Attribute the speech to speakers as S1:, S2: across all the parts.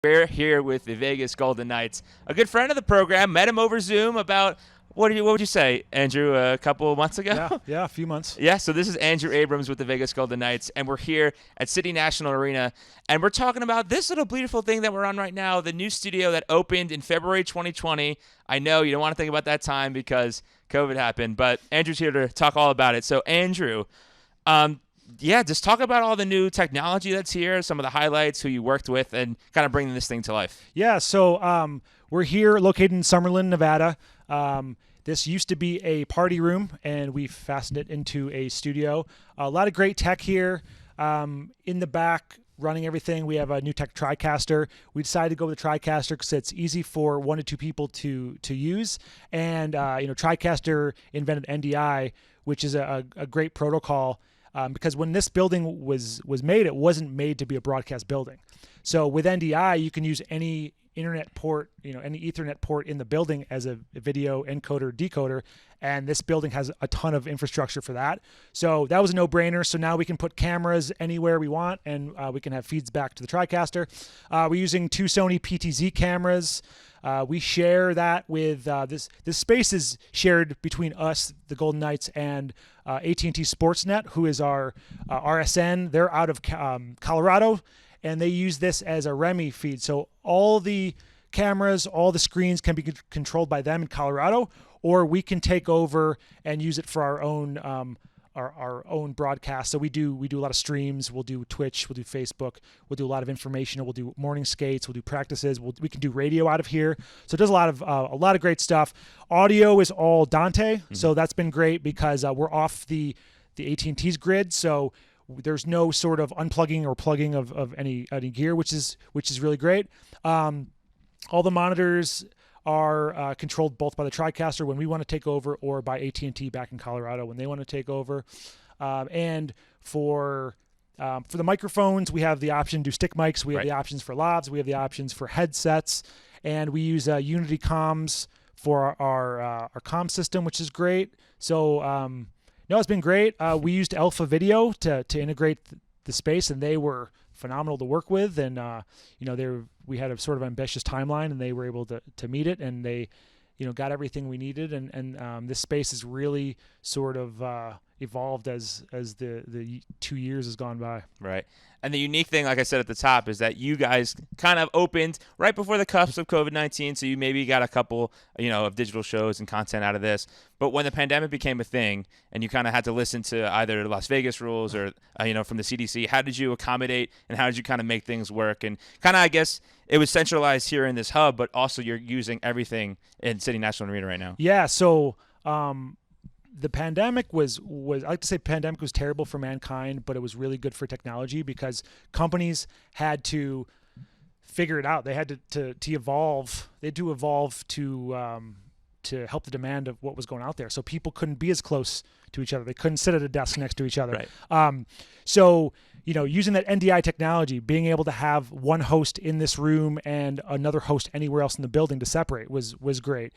S1: We're here with the Vegas Golden Knights, a good friend of the program. Met him over Zoom about what would you say, Andrew? A couple of months ago.
S2: Yeah, a few months.
S1: Yeah. So this is Andrew Abrams with the Vegas Golden Knights, and we're here at City National Arena, and we're talking about this little beautiful thing that we're on right now, the new studio that opened in February 2020. I know you don't want to think about that time because COVID happened, but Andrew's here to talk all about it. So Andrew, just talk about all the new technology that's here, some of the highlights, who you worked with, and kind of bringing this thing to life.
S2: Yeah, so we're here located in Summerlin, Nevada. This used to be a party room, and we fastened it into a studio. A lot of great tech here. In the back, running everything, we have a new tech TriCaster. We decided to go with the TriCaster because it's easy for 1 to 2 people to use. And, TriCaster invented NDI, which is a great protocol. Because when this building was made, it wasn't made to be a broadcast building. So with NDI, you can use any internet port, any Ethernet port in the building as a video encoder, decoder, and this building has a ton of infrastructure for that. So that was a no-brainer. So now we can put cameras anywhere we want, and we can have feeds back to the TriCaster. We're using 2 Sony PTZ cameras. We share that with this space is shared between us, the Golden Knights, and AT&T Sportsnet, who is our RSN. They're out of Colorado, and they use this as a REMI feed. So all the cameras, all the screens can be controlled by them in Colorado, or we can take over and use it for our own our own broadcast. So we do a lot of streams. We'll do Twitch, we'll do Facebook, we'll do a lot of informational, we'll do morning skates, we'll do practices, we can do radio out of here. So it does a lot of great stuff. Audio is all Dante, so that's been great because we're off the AT&T's grid, so there's no sort of unplugging or plugging of any gear, which is really great. All the monitors are controlled both by the TriCaster when we want to take over, or by AT&T back in Colorado when they want to take over. And for the microphones, we have the option to do stick mics. We have the options for lavs. We have the options for headsets, and we use Unity comms for our comm system, which is great. So it's been great. We used Alpha Video to integrate the space, and they were phenomenal to work with, and we had a sort of ambitious timeline, and they were able to meet it, and they got everything we needed, and this space has really sort of evolved as the 2 years has gone by.
S1: Right. And the unique thing, like I said at the top, is that you guys kind of opened right before the cusp of COVID-19, so you maybe got a couple, of digital shows and content out of this. But when the pandemic became a thing and you kind of had to listen to either Las Vegas rules or, from the CDC, how did you accommodate and how did you kind of make things work? And kind of, I guess, it was centralized here in this hub, but also you're using everything in City National Arena right now.
S2: Yeah, so the pandemic was I like to say pandemic was terrible for mankind, but it was really good for technology because companies had to figure it out. They had to evolve. They had to evolve to help the demand of what was going out there. So people couldn't be as close to each other. They couldn't sit at a desk next to each other.
S1: Right.
S2: So using that NDI technology, being able to have one host in this room and another host anywhere else in the building to separate was great.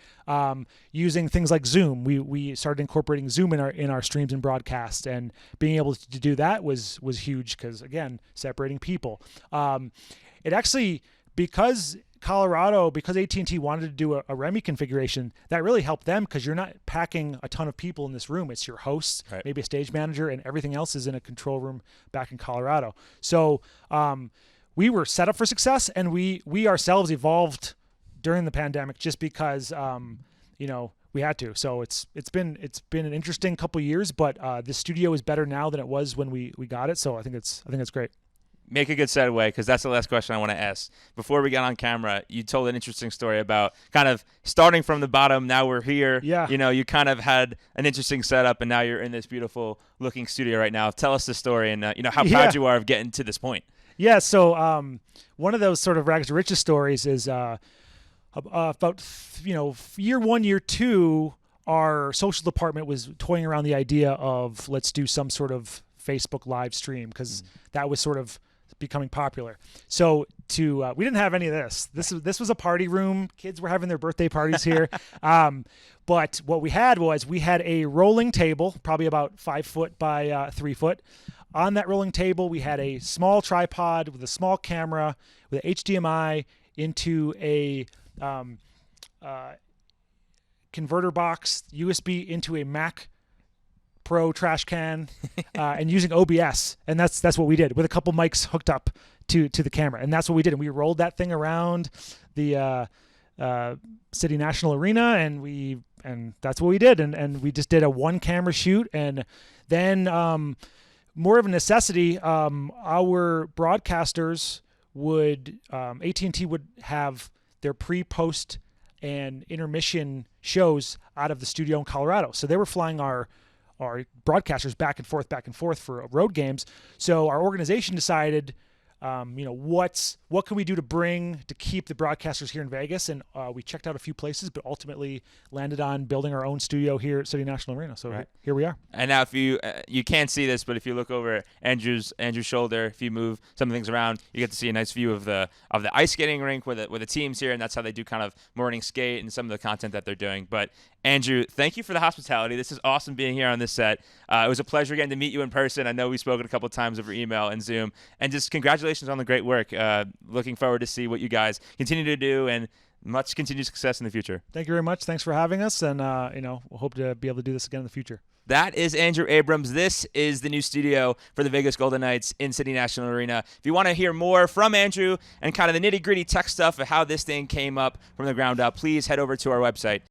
S2: Using things like Zoom, we started incorporating Zoom in our streams and broadcasts, and being able to do that was huge because, again, separating people. It actually, because AT&T wanted to do a REMI configuration, that really helped them because you're not packing a ton of people in this room. It's your hosts, maybe a stage manager, and everything else is in a control room back in Colorado. So we were set up for success, and we ourselves evolved during the pandemic just because we had to. So it's been an interesting couple of years, but the studio is better now than it was when we got it. So I think it's great.
S1: Make a good segue, because that's the last question I want to ask. Before we got on camera, you told an interesting story about kind of starting from the bottom. Now we're here.
S2: Yeah.
S1: You kind of had an interesting setup, and now you're in this beautiful looking studio right now. Tell us the story and how proud you are of getting to this point.
S2: Yeah. So one of those sort of rags to riches stories is about year 1, year 2, our social department was toying around the idea of let's do some sort of Facebook live stream because that was sort of becoming popular. So we didn't have any of this. This was a party room. Kids were having their birthday parties here. But what we had was a rolling table, probably about 5 foot by 3 foot. on that rolling table, we had a small tripod with a small camera with HDMI into a converter box, USB into a Mac Pro trash can, and using OBS. And that's what we did with a couple mics hooked up to the camera. And that's what we did. And we rolled that thing around the City National Arena, and that's what we did. And we just did a one camera shoot. And then more of a necessity, our broadcasters would AT&T would have their pre-post and intermission shows out of the studio in Colorado. So they were flying our broadcasters back and forth for road games. So our organization decided, what can we do to keep the broadcasters here in Vegas? And we checked out a few places, but ultimately landed on building our own studio here at City National Arena. So here we are.
S1: And now, if you can't see this, but if you look over at Andrew's shoulder, if you move some things around, you get to see a nice view of the ice skating rink where the team's here, and that's how they do kind of morning skate and some of the content that they're doing. But Andrew, thank you for the hospitality. This is awesome being here on this set. It was a pleasure getting to meet you in person. I know we've spoken a couple of times over email and Zoom. And just congratulations on the great work. Looking forward to see what you guys continue to do, and much continued success in the future.
S2: Thank you very much. Thanks for having us, and we'll hope to be able to do this again in the future.
S1: That is Andrew Abrams. This is the new studio for the Vegas Golden Knights in City National Arena. If you want to hear more from Andrew and kind of the nitty-gritty tech stuff of how this thing came up from the ground up, please head over to our website,